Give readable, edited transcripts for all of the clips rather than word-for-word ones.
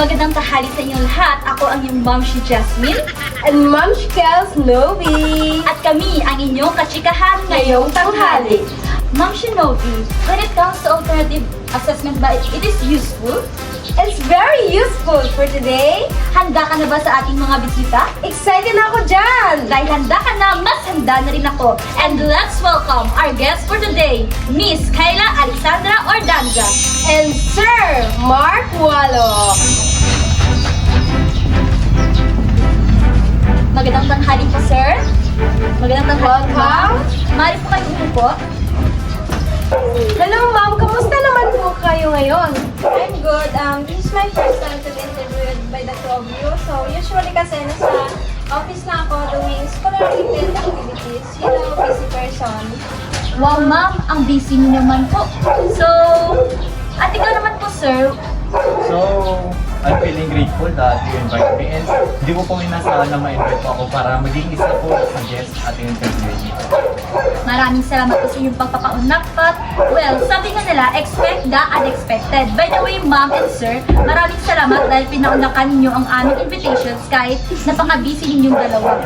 Magandang tahali sa inyong lahat. Ako ang iyong mom, si Jasmine. And Ma'am Shikels Novi. At kami ang inyong kachikahan ngayong tanghali. Ma'am Shinobi, when it comes to alternative assessment ba, it is useful? It's very useful for today. Handa ka na ba sa ating mga bisita? Excited na ako dyan. Dahil handa ka na, mas handa na rin ako. And let's welcome our guest for today, Miss Kayla Alexandra Ordanza. And Sir Mark Walo. Magandang tanghali po, sir. Magandang tanghali po, ma'am. Maaari po kayo umupo? Hello ma'am, kamusta naman po kayo ngayon? I'm good. This is my first time to be interviewed by the two of you. So, usually kasi nasa office na ako doing school-related activities. You know, busy person. Wow, ma'am, ang busy niyo naman po. So, at ikaw naman po, sir. So, I'm feeling grateful that you invite me and hindi ko po inasahan na ma-invite po ako para maging isa po sa guest ating interview dito. Maraming salamat po sa inyong pagpapaunakpat. Well, sabi nga nila, expect the unexpected. By the way, ma'am and sir, maraming salamat dahil pinaunakan ninyo ang aming invitations kahit napaka-busy ninyong dalawa.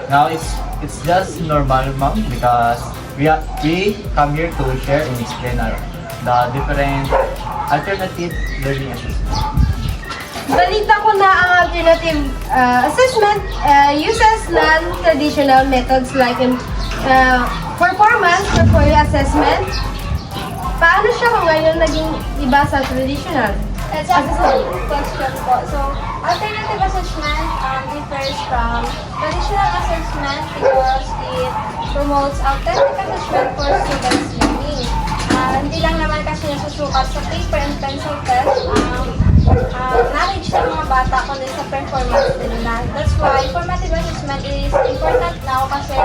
Now, it's just normal, ma'am, because we come here to share and explain the different alternative learning assessment. Balita ko na ang alternative assessment uses non-traditional methods like performance portfolio assessment. Paano siya kung ngayon naging iba sa traditional? That's a good question po. So, alternative assessment differs from traditional assessment because it promotes authentic assessment for students' learning. Hindi lang naman kasi nasusukat sa paper and pencil test knowledge ng mga bata kundi sa performance nila. That's why formative assessment is important now kasi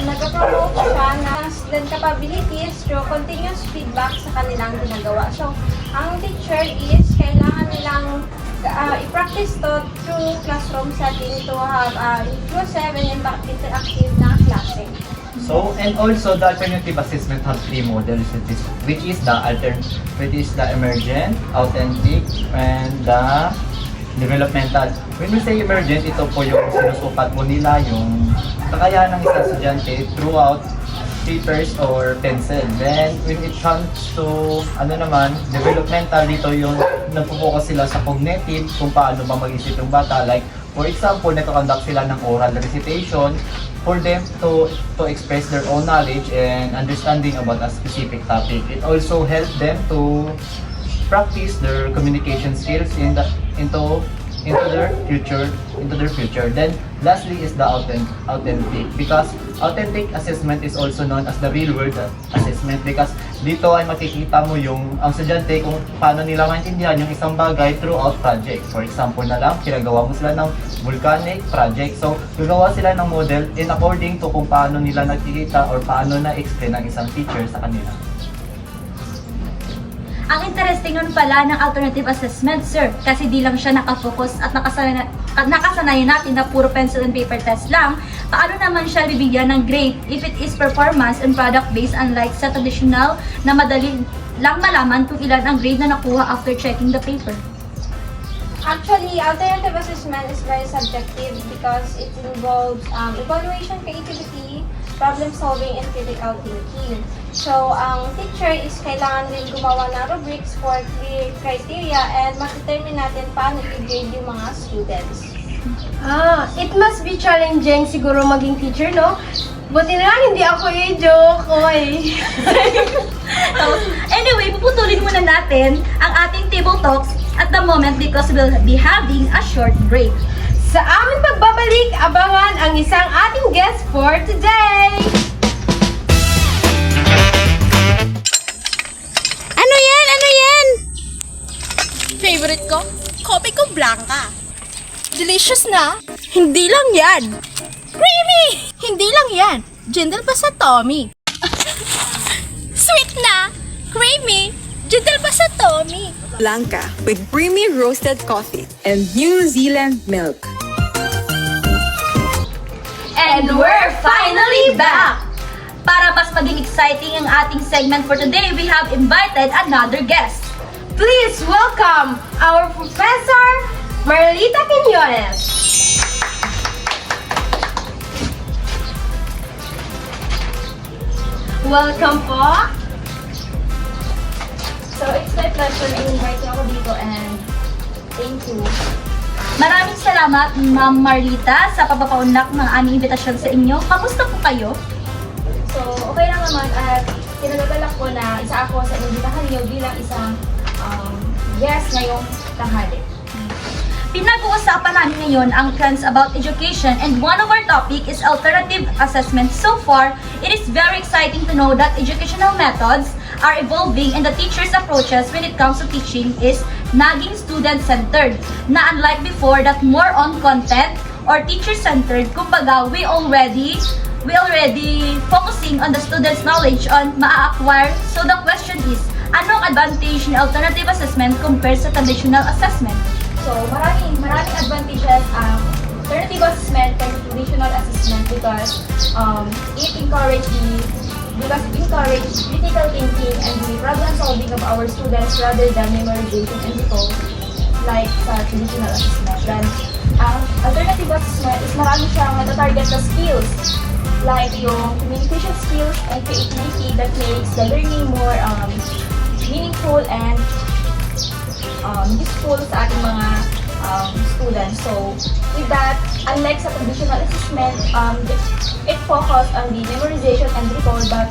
nag-promote siya ng student capabilities through continuous feedback sa kanilang ginagawa. So, ang teacher is kailangan nilang i-practice to through classroom setting to have inclusive and interactive na klase. So, and also the alternative assessment have three models, which is the emergent, authentic, and the developmental. When we say emergent, ito po yung sinusukat mo nila yung kakayahan ng isang estudyante throughout papers or pencil. Then, when it comes to, developmental, dito yung nagpo-focus sila sa cognitive, kung paano ba mag-isip yung bata. Like, for example, nagko-conduct sila ng oral recitation for them to express their own knowledge and understanding about a specific topic. It also helps them to practice their communication skills into their future. Then lastly is the authentic, because authentic assessment is also known as the real world assessment, because dito ay makikita mo ang estudyante kung paano nila maintindihan yung isang bagay throughout project. For example na lang, pinagawa mo sila ng volcanic project. So, gagawa sila ng model in according to kung paano nila nakikita or paano na-explain ng isang teacher sa kanila. Ang interesting nun pala ng alternative assessment, sir, kasi di lang siya nakafocus at nakasanayan natin na puro pencil and paper test lang. Paano naman siya bibigyan ng grade if it is performance and product based, unlike sa traditional na madali lang malaman kung ilan ang grade na nakuha after checking the paper? Actually, alternative assessment is very subjective because it involves evaluation, creativity, problem solving, and critical thinking. So, ang teacher is kailangan din gumawa ng rubrics for clear criteria and ma-determine natin paano i-grade yung mga students. It must be challenging siguro maging teacher, no? Buti na lang hindi ako joke ko eh. Anyway, puputulin muna natin ang ating table talks at the moment because we'll be having a short break. Sa aming pagbabalik, abangan ang isang ating guest for today! Ano yan? Ano yan? Favorite ko? Kopi ko blanca. Delicious na? Hindi lang yan. Creamy! Hindi lang yan. Gentle pa sa Tommy. Sweet na! Creamy! Gentle pa sa Tommy. Blanca with creamy roasted coffee and New Zealand milk. And we're finally back! Para mas maging exciting ang ating segment for today, we have invited another guest. Please welcome our Professor Marlita Quiñones. Welcome po. So, it's my pleasure na invite niyo ako dito and thank you. Maraming salamat, Ma'am Marlita, sa pagpapaunlak ng aming imbitasyon sa inyo. Kamusta po kayo? So, okay lang naman at kinagagalak ko na isa ako sa imbitahan niyo bilang isang guest ngayong tanghali. Pinag-uusapan namin ngayon ang trends about education, and one of our topic is alternative assessment. So far, it is very exciting to know that educational methods are evolving and the teachers' approaches when it comes to teaching is naging student-centered, na unlike before that more on content or teacher-centered. Kumbaga, we already focusing on the student's knowledge on maa-acquire. So the question is, anong advantage ni alternative assessment compared sa traditional assessment? So, maraming advantages ang alternative assessment and traditional assessment because it encourages critical thinking and the problem solving of our students rather than memorization and recall like sa traditional assessment. Then, ang alternative assessment is marami siyang natatarget na skills like yung communication skills and creativity that makes the learning more meaningful and useful sa ating mga students. So, with that, unlike sa traditional assessment, it focus on the memorization and recall, but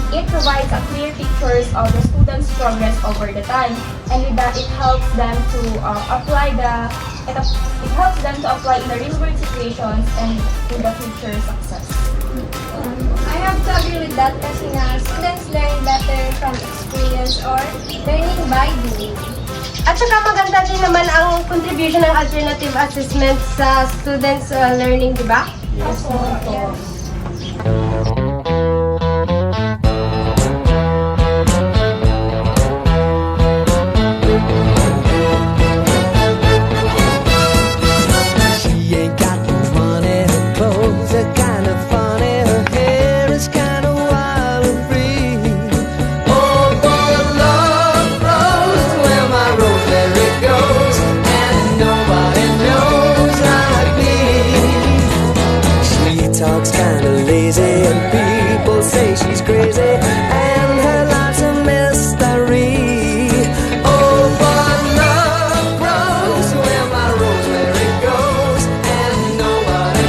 it provides a clear pictures of the students' progress over the time, and with that, it helps them to apply in the real world situations and in the future success. I have to agree with that kasi nga students learn better from experience or learning by doing. At saka maganda din naman ang contribution ng alternative assessment sa students' learning, di ba? Yes. She ain't got no money, her clothes are kinda funny, her hair is kinda wild and free. Oh, but love grows where my rosemary goes, and nobody knows like me. She talks kinda lazy, and people say she's crazy, and her life's a mystery. Oh, but love grows where my rosemary goes, and nobody.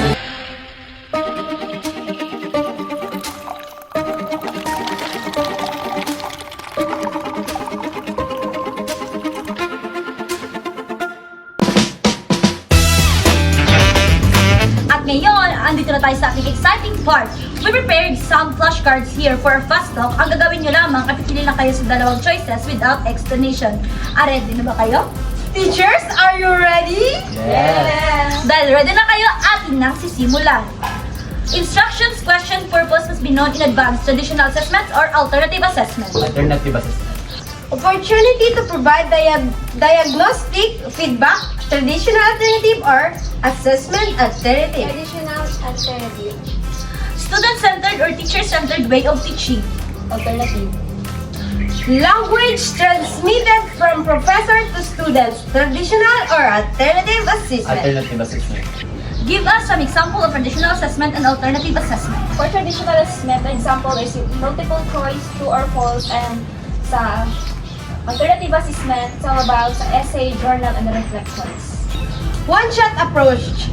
At ngayon, andito na tayo sa ating exciting part. We prepared some flashcards here for a fast talk. Ang gagawin nyo lamang ay pipili lang kayo sa dalawang choices without explanation. Ready na ba kayo? Teachers, are you ready? Yes! Dahil ready na kayo, atin na sisimulan. Instructions, question, purpose must be known in advance. Traditional assessment or alternative assessment? Alternative assessment. Opportunity to provide diagnostic feedback, traditional alternative or assessment alternative. Traditional alternative. Student-centered or teacher-centered way of teaching? Alternative. Language transmitted from professor to students, traditional or alternative assessment. Alternative assessment. Give us some example of traditional assessment and alternative assessment. For traditional assessment, the example is multiple choice, true or false, and sa alternative assessment, it's all about sa essay, journal, and the reflections. One-shot approach,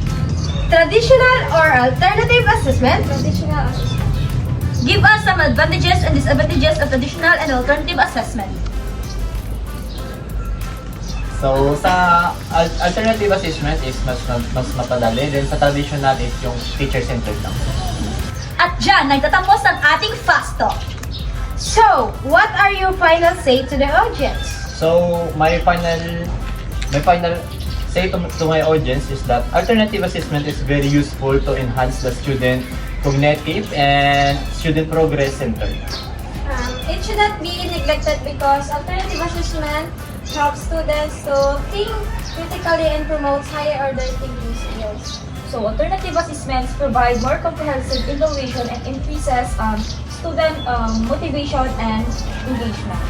traditional or alternative assessment. Traditional assessment. Give us some advantages and disadvantages of traditional and alternative assessment. So, sa alternative assessment is mas mapadali. Then sa traditional is yung teacher-centered lang. At dyan, nagtatapos ang ating fast talk. So, what are your final say to the audience? So, my final say to my audience is that alternative assessment is very useful to enhance the student cognitive and student progress centered. It should not be neglected because alternative assessment helps students to think critically and promotes higher order thinking skills. So, alternative assessments provide more comprehensive evaluation and increases student motivation and engagement.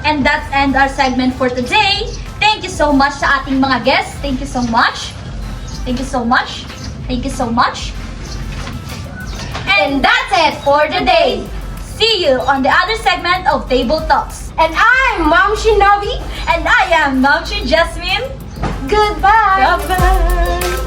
And that's end our segment for today. Thank you so much sa ating mga guests. Thank you so much. Thank you so much. Thank you so much. And that's it for today. See you on the other segment of Table Talks. And I'm Mom Shinobi. And I am Ma'am Jasmine. Goodbye. Bye-bye.